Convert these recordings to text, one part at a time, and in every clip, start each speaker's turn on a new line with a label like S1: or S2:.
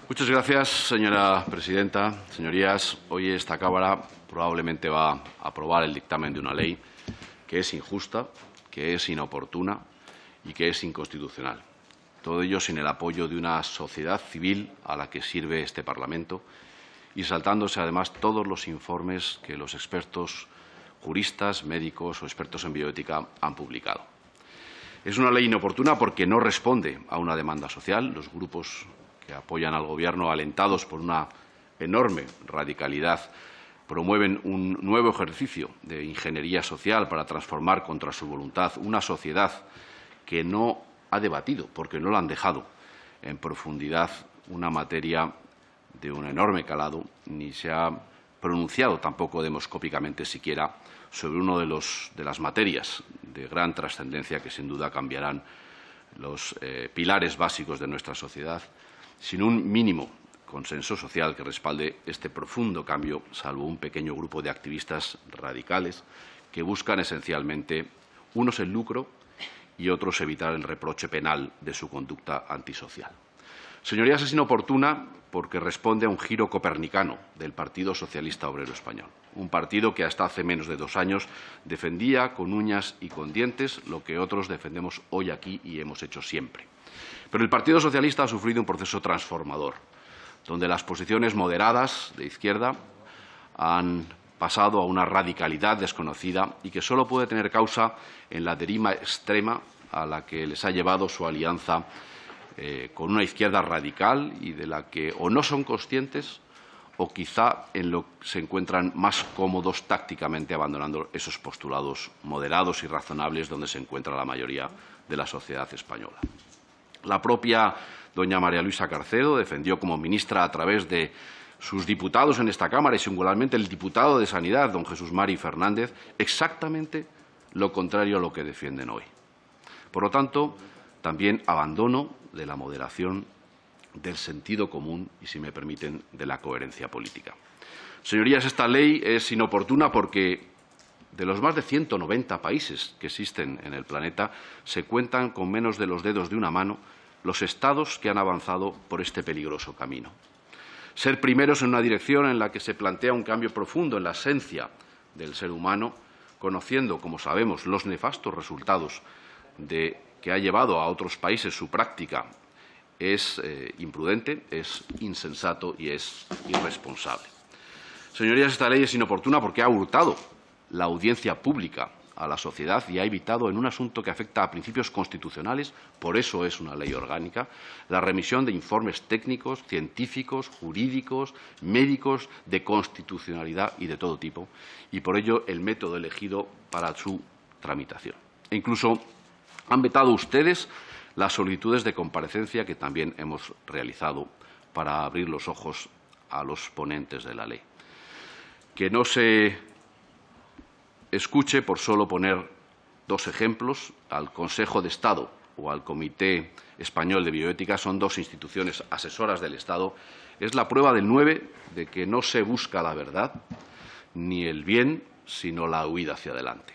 S1: Muchas gracias, señora presidenta. Señorías, hoy esta Cámara probablemente va a aprobar el dictamen de una ley que es injusta, que es inoportuna y que es inconstitucional. Todo ello sin el apoyo de una sociedad civil a la que sirve este Parlamento y saltándose, además, todos los informes que los expertos juristas, médicos o expertos en bioética han publicado. Es una ley inoportuna porque no responde a una demanda social. Los grupos que apoyan al Gobierno, alentados por una enorme radicalidad, promueven un nuevo ejercicio de ingeniería social para transformar contra su voluntad una sociedad que no ha debatido, porque no la han dejado en profundidad, una materia de un enorme calado, ni se ha pronunciado tampoco demoscópicamente siquiera sobre uno de las materias de gran trascendencia que sin duda cambiarán los pilares básicos de nuestra sociedad, sin un mínimo consenso social que respalde este profundo cambio, salvo un pequeño grupo de activistas radicales que buscan esencialmente, unos el lucro y otros evitar el reproche penal de su conducta antisocial. Señorías, es inoportuna porque responde a un giro copernicano del Partido Socialista Obrero Español, un partido que hasta hace menos de 2 años defendía con uñas y con dientes lo que otros defendemos hoy aquí y hemos hecho siempre. Pero el Partido Socialista ha sufrido un proceso transformador, donde las posiciones moderadas de izquierda han pasado a una radicalidad desconocida y que solo puede tener causa en la deriva extrema a la que les ha llevado su alianza con una izquierda radical y de la que o no son conscientes o quizá en lo que se encuentran más cómodos tácticamente abandonando esos postulados moderados y razonables donde se encuentra la mayoría de la sociedad española. La propia doña María Luisa Carcedo defendió como ministra a través de sus diputados en esta Cámara y singularmente el diputado de Sanidad, don Jesús Mari Fernández, exactamente lo contrario a lo que defienden hoy. Por lo tanto, también abandono de la moderación, del sentido común y, si me permiten, de la coherencia política. Señorías, esta ley es inoportuna porque de los más de 190 países que existen en el planeta se cuentan con menos de los dedos de una mano los Estados que han avanzado por este peligroso camino. Ser primeros en una dirección en la que se plantea un cambio profundo en la esencia del ser humano, conociendo, como sabemos, los nefastos resultados que ha llevado a otros países su práctica, es imprudente, es insensato y es irresponsable. Señorías, esta ley es inoportuna porque ha hurtado la audiencia pública a la sociedad y ha evitado, en un asunto que afecta a principios constitucionales, por eso es una ley orgánica, la remisión de informes técnicos, científicos, jurídicos, médicos, de constitucionalidad y de todo tipo, y por ello el método elegido para su tramitación. E incluso han vetado ustedes las solicitudes de comparecencia que también hemos realizado para abrir los ojos a los ponentes de la ley. Que no se escuche, por solo poner 2 ejemplos, al Consejo de Estado o al Comité Español de Bioética, son 2 instituciones asesoras del Estado, es la prueba del 9 de que no se busca la verdad ni el bien, sino la huida hacia adelante.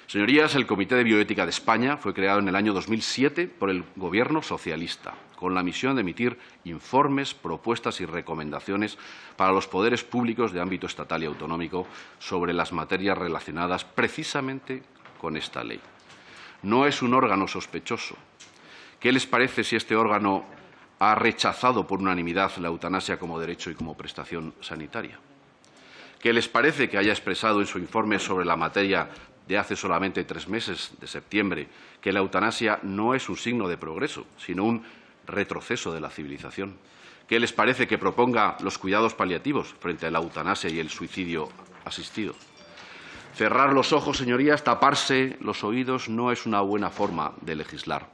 S1: Señorías, el Comité de Bioética de España fue creado en el año 2007 por el Gobierno socialista, con la misión de emitir informes, propuestas y recomendaciones para los poderes públicos de ámbito estatal y autonómico sobre las materias relacionadas precisamente con esta ley. No es un órgano sospechoso. ¿Qué les parece si este órgano ha rechazado por unanimidad la eutanasia como derecho y como prestación sanitaria? ¿Qué les parece que haya expresado en su informe sobre la materia de hace solamente 3 meses, de septiembre, que la eutanasia no es un signo de progreso, sino un retroceso de la civilización? ¿Qué les parece que proponga los cuidados paliativos frente a la eutanasia y el suicidio asistido? Cerrar los ojos, señorías, taparse los oídos no es una buena forma de legislar.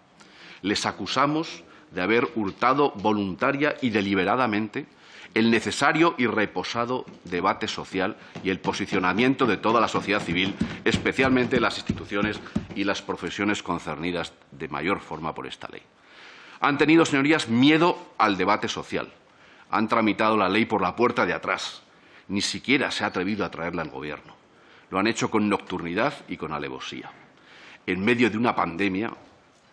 S1: Les acusamos de haber hurtado voluntaria y deliberadamente el necesario y reposado debate social y el posicionamiento de toda la sociedad civil, especialmente las instituciones y las profesiones concernidas de mayor forma por esta ley. Han tenido, señorías, miedo al debate social. Han tramitado la ley por la puerta de atrás. Ni siquiera se ha atrevido a traerla al Gobierno. Lo han hecho con nocturnidad y con alevosía, en medio de una pandemia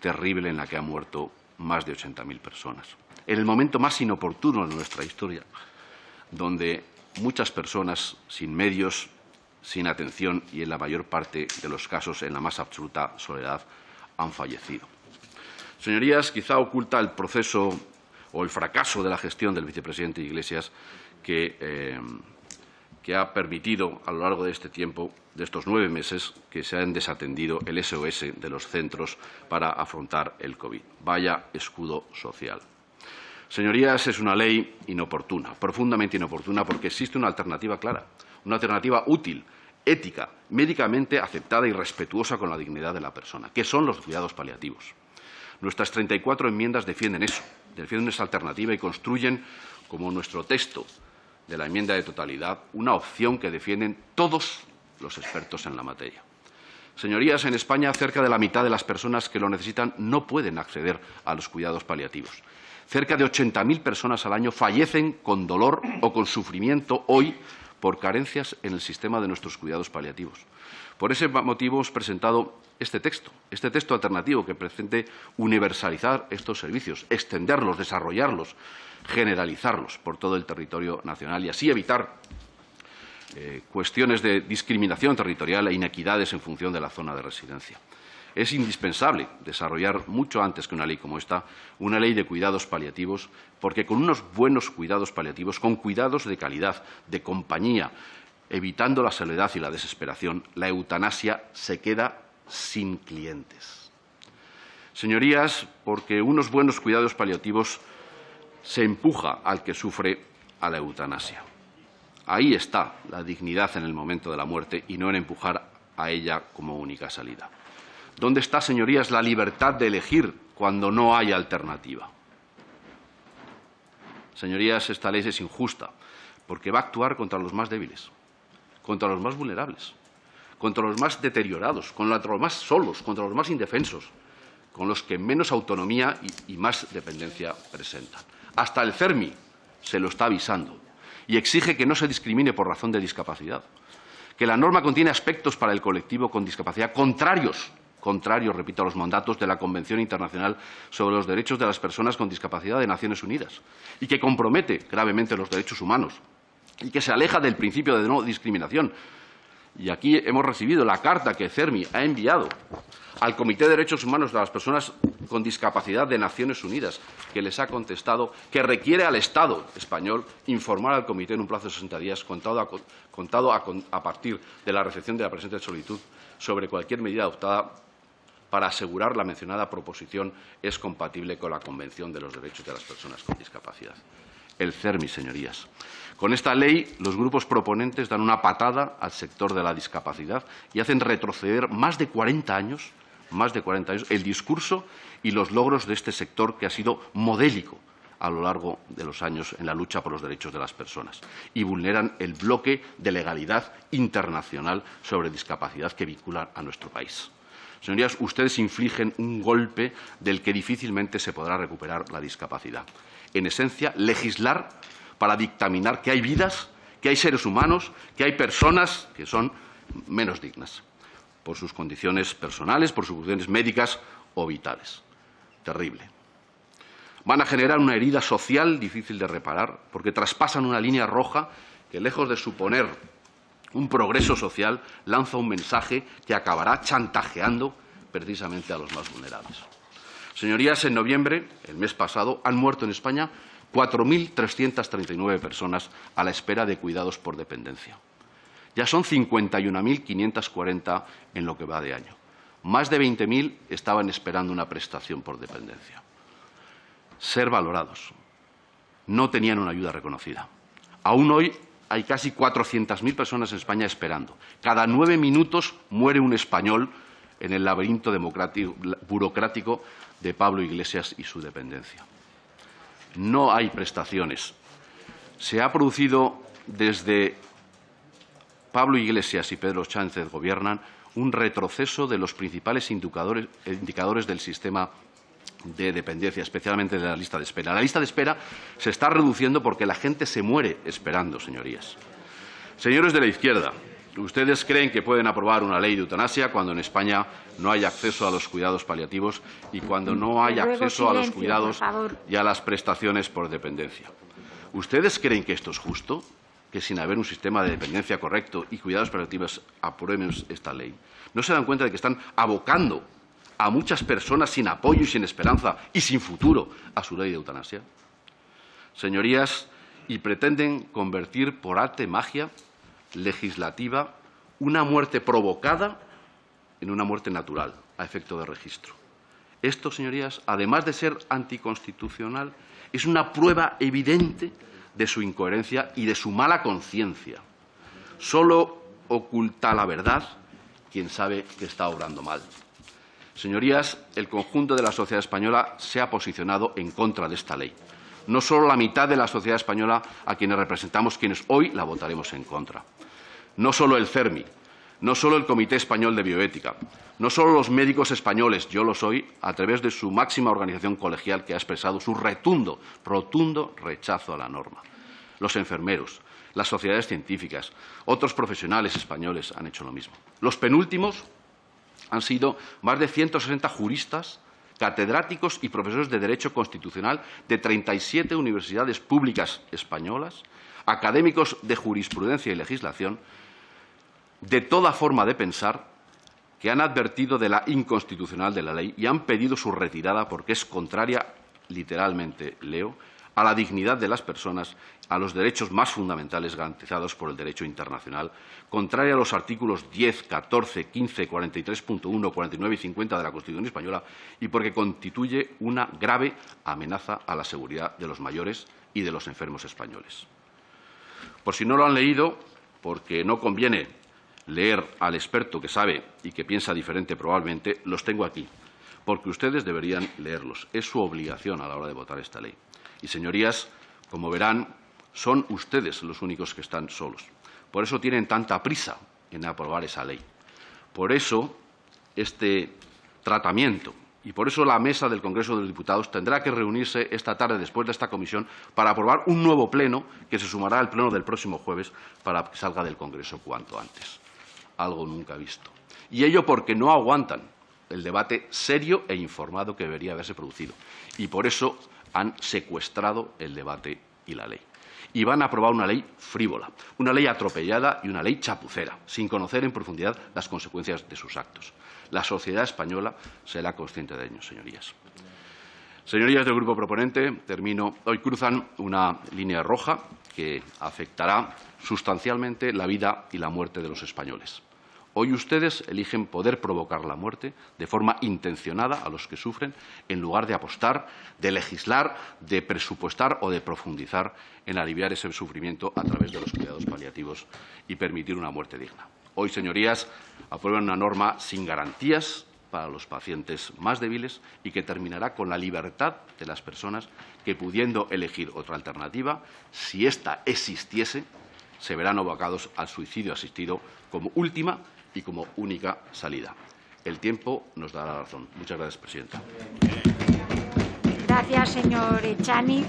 S1: terrible en la que han muerto más de 80.000 personas. en el momento más inoportuno de nuestra historia, donde muchas personas sin medios, sin atención y, en la mayor parte de los casos, en la más absoluta soledad, han fallecido. Señorías, quizá oculta el proceso o el fracaso de la gestión del vicepresidente Iglesias que ha permitido a lo largo de este tiempo, de estos 9 meses, que se han desatendido el SOS de los centros para afrontar el COVID. Vaya escudo social. Señorías, es una ley inoportuna, profundamente inoportuna, porque existe una alternativa clara, una alternativa útil, ética, médicamente aceptada y respetuosa con la dignidad de la persona, que son los cuidados paliativos. Nuestras 34 enmiendas defienden eso, defienden esa alternativa y construyen, como nuestro texto de la enmienda de totalidad, una opción que defienden todos los expertos en la materia. Señorías, en España, cerca de la mitad de las personas que lo necesitan no pueden acceder a los cuidados paliativos. Cerca de 80.000 personas al año fallecen con dolor o con sufrimiento hoy por carencias en el sistema de nuestros cuidados paliativos. Por ese motivo hemos presentado este texto alternativo que pretende universalizar estos servicios, extenderlos, desarrollarlos, generalizarlos por todo el territorio nacional y así evitar cuestiones de discriminación territorial e inequidades en función de la zona de residencia. Es indispensable desarrollar mucho antes que una ley como esta, una ley de cuidados paliativos, porque con unos buenos cuidados paliativos, con cuidados de calidad, de compañía, evitando la soledad y la desesperación, la eutanasia se queda sin clientes. Señorías, porque unos buenos cuidados paliativos se empuja al que sufre a la eutanasia. Ahí está la dignidad en el momento de la muerte y no en empujar a ella como única salida. ¿Dónde está, señorías, la libertad de elegir cuando no hay alternativa? Señorías, esta ley es injusta porque va a actuar contra los más débiles, contra los más vulnerables, contra los más deteriorados, contra los más solos, contra los más indefensos, con los que menos autonomía y más dependencia presentan. Hasta el CERMI se lo está avisando y exige que no se discrimine por razón de discapacidad, que la norma contiene aspectos para el colectivo con discapacidad contrarios, repito, a los mandatos de la Convención Internacional sobre los Derechos de las Personas con Discapacidad de Naciones Unidas y que compromete gravemente los derechos humanos y que se aleja del principio de no discriminación. Y aquí hemos recibido la carta que CERMI ha enviado al Comité de Derechos Humanos de las Personas con Discapacidad de Naciones Unidas, que les ha contestado que requiere al Estado español informar al Comité en un plazo de 60 días, contado a partir de la recepción de la presente solicitud, sobre cualquier medida adoptada para asegurar la mencionada proposición es compatible con la Convención de los Derechos de las Personas con Discapacidad. El CERMI, señorías. Con esta ley, los grupos proponentes dan una patada al sector de la discapacidad y hacen retroceder más de 40 años el discurso y los logros de este sector que ha sido modélico a lo largo de los años en la lucha por los derechos de las personas y vulneran el bloque de legalidad internacional sobre discapacidad que vincula a nuestro país. Señorías, ustedes infligen un golpe del que difícilmente se podrá recuperar la discapacidad. En esencia, legislar para dictaminar que hay vidas, que hay seres humanos, que hay personas que son menos dignas por sus condiciones personales, por sus condiciones médicas o vitales. Terrible. Van a generar una herida social difícil de reparar porque traspasan una línea roja que, lejos de suponer un progreso social, lanza un mensaje que acabará chantajeando precisamente a los más vulnerables. Señorías, en noviembre, el mes pasado, han muerto en España 4.339 personas a la espera de cuidados por dependencia. Ya son 51.540 en lo que va de año. Más de 20.000 estaban esperando una prestación por dependencia. Ser valorados. No tenían una ayuda reconocida. Aún hoy hay casi 400.000 personas en España esperando. Cada 9 minutos muere un español en el laberinto burocrático de Pablo Iglesias y su dependencia. No hay prestaciones. Se ha producido desde Pablo Iglesias y Pedro Sánchez gobiernan un retroceso de los principales indicadores del sistema de dependencia, especialmente de la lista de espera. La lista de espera se está reduciendo porque la gente se muere esperando, señorías. Señores de la izquierda, Ustedes creen que pueden aprobar una ley de eutanasia cuando en España no hay acceso a los cuidados paliativos y cuando no hay acceso a los cuidados y a las prestaciones por dependencia. ¿Ustedes creen que esto es justo? Que sin haber un sistema de dependencia correcto y cuidados paliativos aprueben esta ley. ¿No se dan cuenta de que están abocando a muchas personas sin apoyo y sin esperanza y sin futuro a su ley de eutanasia? Señorías, y pretenden convertir por arte de magia legislativa una muerte provocada en una muerte natural, a efecto de registro. Esto, señorías, además de ser anticonstitucional, es una prueba evidente de su incoherencia y de su mala conciencia. Solo oculta la verdad quien sabe que está obrando mal. Señorías, el conjunto de la sociedad española se ha posicionado en contra de esta ley. No solo la mitad de la sociedad española a quienes representamos, quienes hoy la votaremos en contra. No solo el CERMI, no solo el Comité Español de Bioética, no solo los médicos españoles, yo lo soy, a través de su máxima organización colegial que ha expresado su rotundo rechazo a la norma. Los enfermeros, las sociedades científicas, otros profesionales españoles han hecho lo mismo. Los penúltimos han sido más de 160 juristas, catedráticos y profesores de Derecho Constitucional de 37 universidades públicas españolas, académicos de jurisprudencia y legislación, de toda forma de pensar, que han advertido de la inconstitucionalidad de la ley y han pedido su retirada porque es contraria, literalmente leo, a la dignidad de las personas, a los derechos más fundamentales garantizados por el derecho internacional, contraria a los artículos 10, 14, 15, 43.1, 49 y 50 de la Constitución española y porque constituye una grave amenaza a la seguridad de los mayores y de los enfermos españoles. Por si no lo han leído, porque no conviene leer al experto que sabe y que piensa diferente probablemente, los tengo aquí, porque ustedes deberían leerlos. Es su obligación a la hora de votar esta ley. Y, señorías, como verán, son ustedes los únicos que están solos. Por eso tienen tanta prisa en aprobar esa ley. Por eso este tratamiento y por eso la mesa del Congreso de los Diputados tendrá que reunirse esta tarde después de esta comisión para aprobar un nuevo pleno que se sumará al pleno del próximo jueves para que salga del Congreso cuanto antes. Algo nunca visto. Y ello porque no aguantan el debate serio e informado que debería haberse producido. Y por eso han secuestrado el debate y la ley. Y van a aprobar una ley frívola, una ley atropellada y una ley chapucera, sin conocer en profundidad las consecuencias de sus actos. La sociedad española será consciente de ello, señorías. Señorías del Grupo proponente, termino. Hoy cruzan una línea roja que afectará sustancialmente la vida y la muerte de los españoles. Hoy ustedes eligen poder provocar la muerte de forma intencionada a los que sufren, en lugar de apostar, de legislar, de presupuestar o de profundizar en aliviar ese sufrimiento a través de los cuidados paliativos y permitir una muerte digna. Hoy, señorías, aprueban una norma sin garantías para los pacientes más débiles y que terminará con la libertad de las personas que, pudiendo elegir otra alternativa, si ésta existiese, se verán abocados al suicidio asistido como última y como única salida. El tiempo nos dará la razón. Muchas gracias, presidenta.
S2: Gracias, señor Echani.